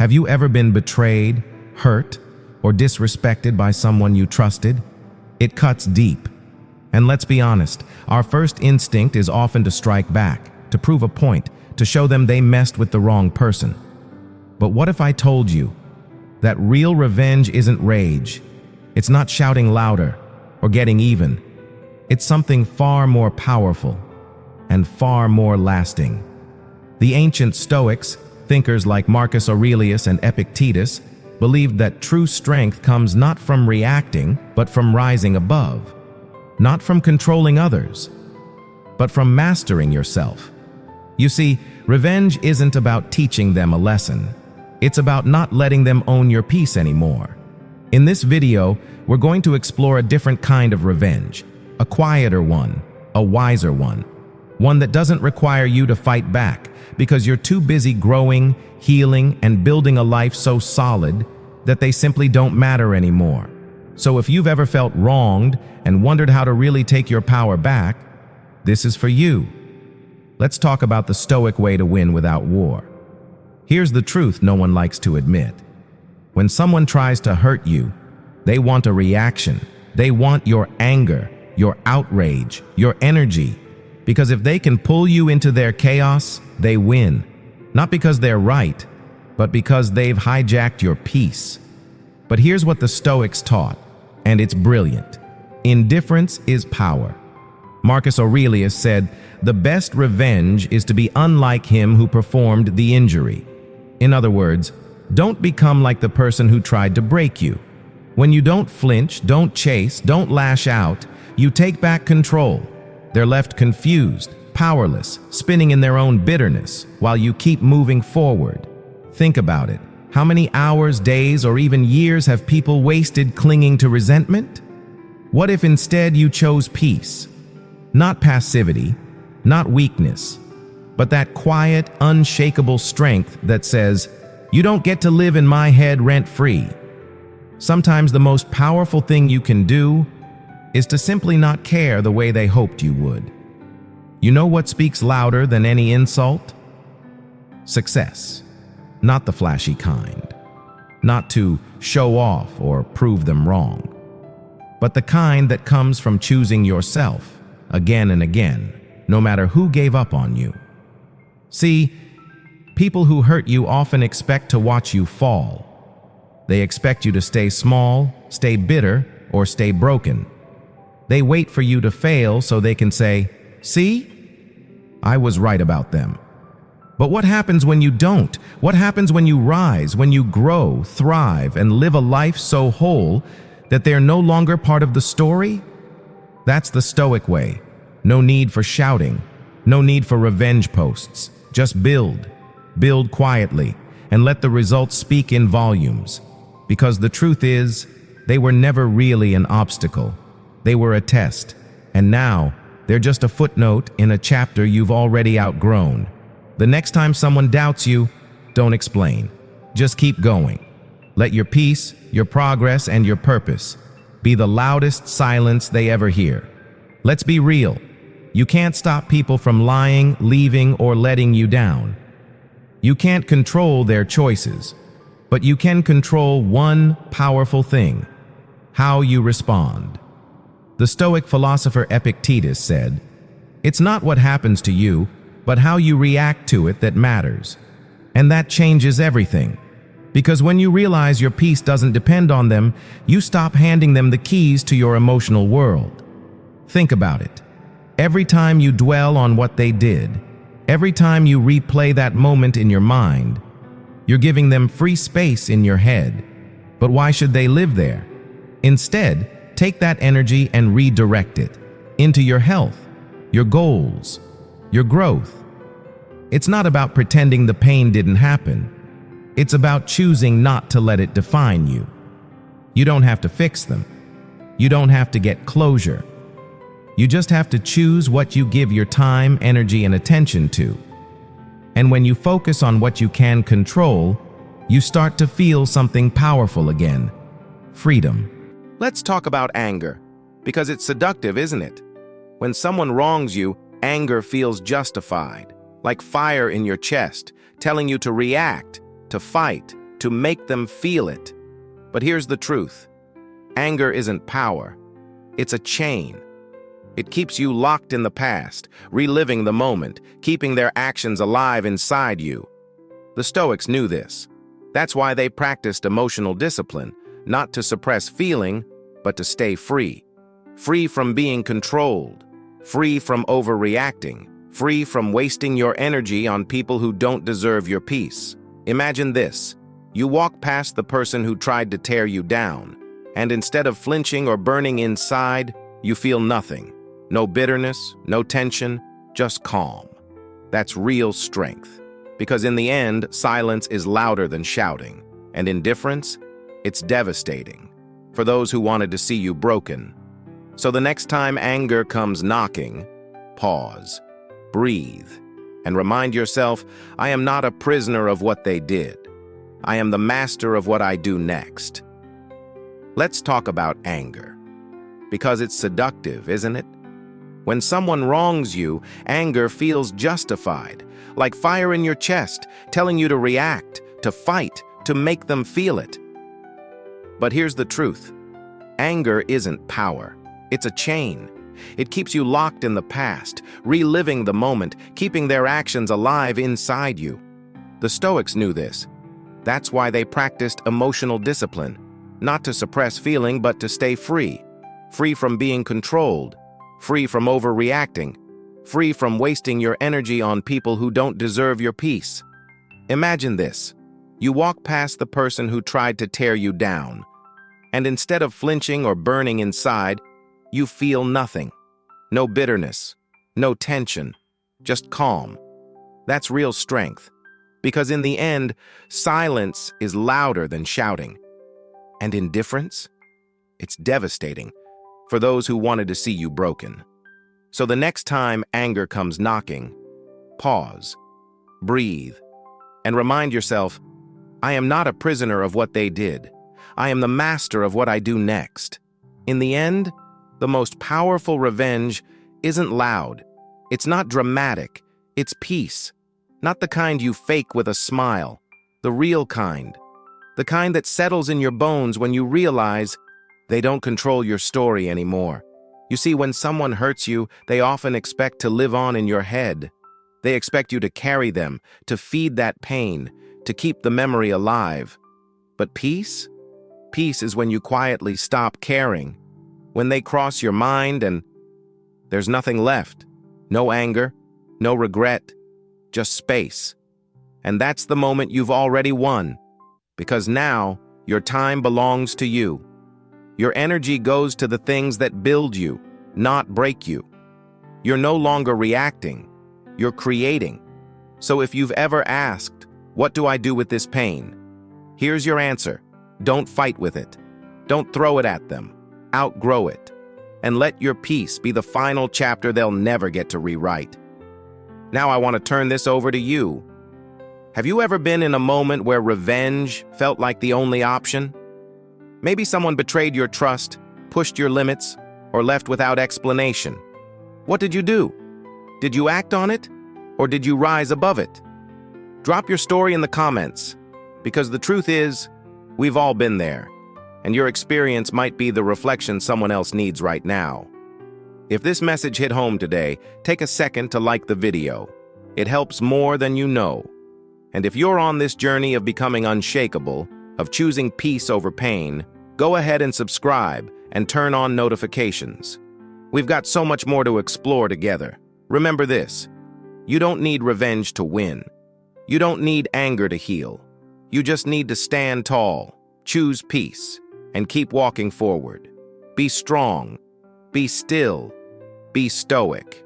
Have you ever been betrayed, hurt, or disrespected by someone you trusted? It cuts deep. And let's be honest, our first instinct is often to strike back, to prove a point, to show them they messed with the wrong person. But what if I told you that real revenge isn't rage? It's not shouting louder or getting even. It's something far more powerful and far more lasting. The ancient Stoics, thinkers like Marcus Aurelius and Epictetus, believed that true strength comes not from reacting, but from rising above. Not from controlling others, but from mastering yourself. You see, revenge isn't about teaching them a lesson. It's about not letting them own your peace anymore. In this video, we're going to explore a different kind of revenge, a quieter one, a wiser one that doesn't require you to fight back because you're too busy growing, healing, and building a life so solid that they simply don't matter anymore. So if you've ever felt wronged and wondered how to really take your power back, this is for you. Let's talk about the Stoic way to win without war. Here's the truth no one likes to admit. When someone tries to hurt you, they want a reaction. They want your anger, your outrage, your energy. Because if they can pull you into their chaos, they win. Not because they're right, but because they've hijacked your peace. But here's what the Stoics taught, and it's brilliant. Indifference is power. Marcus Aurelius said, "The best revenge is to be unlike him who performed the injury." In other words, don't become like the person who tried to break you. When you don't flinch, don't chase, don't lash out, you take back control. They're left confused, powerless, spinning in their own bitterness while you keep moving forward. Think about it. How many hours, days, or even years have people wasted clinging to resentment? What if instead you chose peace? Not passivity, not weakness, but that quiet, unshakable strength that says, "You don't get to live in my head rent-free." Sometimes the most powerful thing you can do is to simply not care the way they hoped you would. You know what speaks louder than any insult? Success. Not the flashy kind. Not to show off or prove them wrong. But the kind that comes from choosing yourself again and again, no matter who gave up on you. See, people who hurt you often expect to watch you fall. They expect you to stay small, stay bitter, or stay broken. They wait for you to fail so they can say, "See? I was right about them." But what happens when you don't? What happens when you rise, when you grow, thrive, and live a life so whole that they're no longer part of the story? That's the Stoic way. No need for shouting. No need for revenge posts. Just build. Build quietly, and let the results speak in volumes. Because the truth is, they were never really an obstacle. They were a test, and now they're just a footnote in a chapter you've already outgrown. The next time someone doubts you, don't explain. Just keep going. Let your peace, your progress, and your purpose be the loudest silence they ever hear. Let's be real. You can't stop people from lying, leaving, or letting you down. You can't control their choices, but you can control one powerful thing: how you respond. The Stoic philosopher Epictetus said, "It's not what happens to you, but how you react to it that matters." And that changes everything. Because when you realize your peace doesn't depend on them, you stop handing them the keys to your emotional world. Think about it. Every time you dwell on what they did, every time you replay that moment in your mind, you're giving them free space in your head. But why should they live there? Instead, take that energy and redirect it into your health, your goals, your growth. It's not about pretending the pain didn't happen. It's about choosing not to let it define you. You don't have to fix them. You don't have to get closure. You just have to choose what you give your time, energy, and attention to. And when you focus on what you can control, you start to feel something powerful again: freedom. Let's talk about anger, because it's seductive, isn't it? When someone wrongs you, anger feels justified, like fire in your chest, telling you to react, to fight, to make them feel it. But here's the truth. Anger isn't power. It's a chain. It keeps you locked in the past, reliving the moment, keeping their actions alive inside you. The Stoics knew this. That's why they practiced emotional discipline, not to suppress feeling, but to stay free. Free from being controlled, free from overreacting, free from wasting your energy on people who don't deserve your peace. Imagine this. You walk past the person who tried to tear you down, and instead of flinching or burning inside, you feel nothing. No bitterness, no tension, just calm. That's real strength. Because in the end, silence is louder than shouting, and indifference, it's devastating for those who wanted to see you broken. So the next time anger comes knocking, pause, breathe, and remind yourself, I am not a prisoner of what they did. I am the master of what I do next. Let's talk about anger. Because it's seductive, isn't it? When someone wrongs you, anger feels justified, like fire in your chest, telling you to react, to fight, to make them feel it. But here's the truth. Anger isn't power. It's a chain. It keeps you locked in the past, reliving the moment, keeping their actions alive inside you. The Stoics knew this. That's why they practiced emotional discipline, not to suppress feeling, but to stay free. Free from being controlled, free from overreacting, free from wasting your energy on people who don't deserve your peace. Imagine this. You walk past the person who tried to tear you down, and instead of flinching or burning inside, you feel nothing. No bitterness, no tension, just calm. That's real strength. Because in the end, silence is louder than shouting. And indifference? It's devastating for those who wanted to see you broken. So the next time anger comes knocking, pause, breathe, and remind yourself, I am not a prisoner of what they did. I am the master of what I do next. In the end, the most powerful revenge isn't loud. It's not dramatic. It's peace. Not the kind you fake with a smile. The real kind. The kind that settles in your bones when you realize they don't control your story anymore. You see, when someone hurts you, they often expect to live on in your head. They expect you to carry them, to feed that pain, to keep the memory alive. But peace? Peace is when you quietly stop caring. When they cross your mind and there's nothing left. No anger, no regret, just space. And that's the moment you've already won. Because now, your time belongs to you. Your energy goes to the things that build you, not break you. You're no longer reacting. You're creating. So if you've ever asked, what do I do with this pain? Here's your answer. Don't fight with it. Don't throw it at them. Outgrow it. And let your peace be the final chapter they'll never get to rewrite. Now I want to turn this over to you. Have you ever been in a moment where revenge felt like the only option? Maybe someone betrayed your trust, pushed your limits, or left without explanation. What did you do? Did you act on it? Or did you rise above it? Drop your story in the comments, because the truth is, we've all been there, and your experience might be the reflection someone else needs right now. If this message hit home today, take a second to like the video. It helps more than you know. And if you're on this journey of becoming unshakable, of choosing peace over pain, go ahead and subscribe and turn on notifications. We've got so much more to explore together. Remember this, you don't need revenge to win. You don't need anger to heal. You just need to stand tall, choose peace, and keep walking forward. Be strong, be still, be stoic.